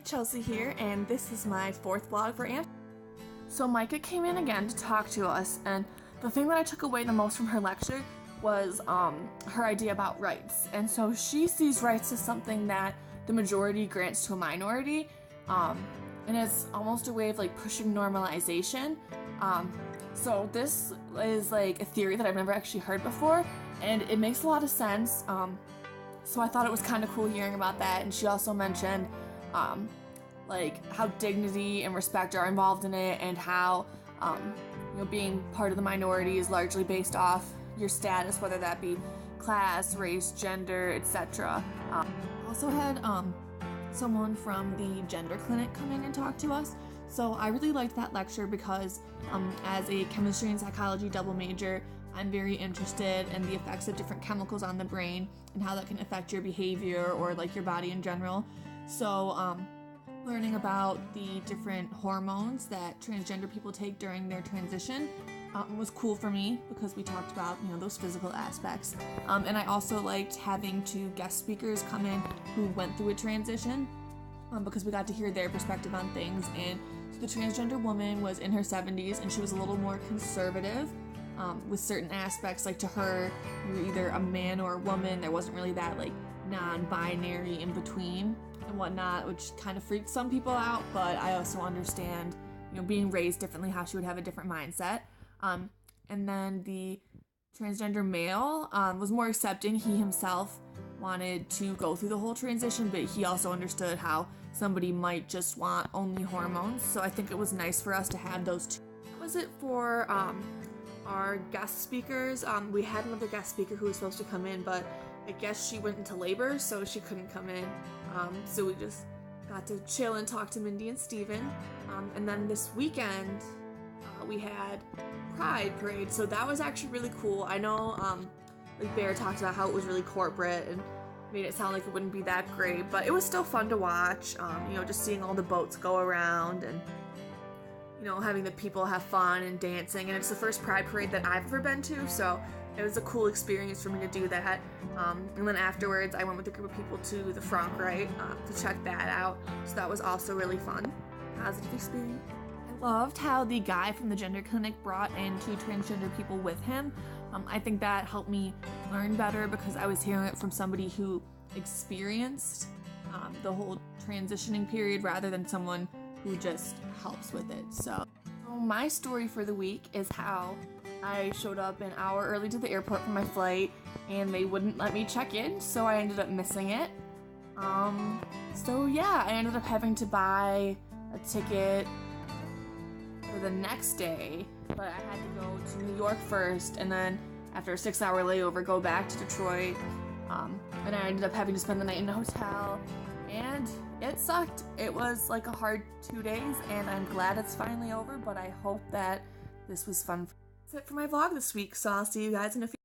Chelsea here, and this is my fourth vlog for Amsterdam. So Micah came in again to talk to us, and the thing that I took away the most from her lecture was her idea about rights. And so she sees rights as something that the majority grants to a minority, and it's almost a way of like pushing normalization. So this is like a theory that I've never actually heard before, and it makes a lot of sense. So I thought it was kind of cool hearing about that. And she also mentioned like how dignity and respect are involved in it, and how being part of the minority is largely based off your status, whether that be class, race, gender, etc. Also had someone from the gender clinic come in and talk to us. So I really liked that lecture because as a chemistry and psychology double major, I'm very interested in the effects of different chemicals on the brain and how that can affect your behavior or like your body in general. So learning about the different hormones that transgender people take during their transition was cool for me because we talked about those physical aspects. And I also liked having two guest speakers come in who went through a transition because we got to hear their perspective on things. And so the transgender woman was in her 70s, and she was a little more conservative with certain aspects. Like, to her, you were either a man or a woman. There wasn't really that like non-binary in between and whatnot, which kind of freaked some people out. But I also understand, being raised differently, how she would have a different mindset. And then the transgender male was more accepting. He himself wanted to go through the whole transition, but he also understood how somebody might just want only hormones. So I think it was nice for us to have those two. That was it for our guest speakers. We had another guest speaker who was supposed to come in, but I guess she went into labor, so she couldn't come in. So we just got to chill and talk to Mindy and Steven. And then this weekend, we had Pride Parade, so that was actually really cool. I know like Bear talked about how it was really corporate and made it sound like it wouldn't be that great, but it was still fun to watch. Just seeing all the boats go around and having the people have fun and dancing. And it's the first Pride Parade that I've ever been to, so it was a cool experience for me to do that. And then afterwards I went with a group of people to the Frankrijk to check that out, so that was also really fun. Positive experience. Loved how the guy from the gender clinic brought in two transgender people with him. I think that helped me learn better because I was hearing it from somebody who experienced the whole transitioning period rather than someone who just helps with it. So my story for the week is how I showed up an hour early to the airport for my flight and they wouldn't let me check in, so I ended up missing it. So yeah, I ended up having to buy a ticket for the next day, but I had to go to New York first, and then after a 6-hour layover go back to Detroit, and I ended up having to spend the night in a hotel, and it sucked. It was like a hard 2 days, and I'm glad it's finally over, but I hope that this was fun. That's it for my vlog this week, so I'll see you guys in a few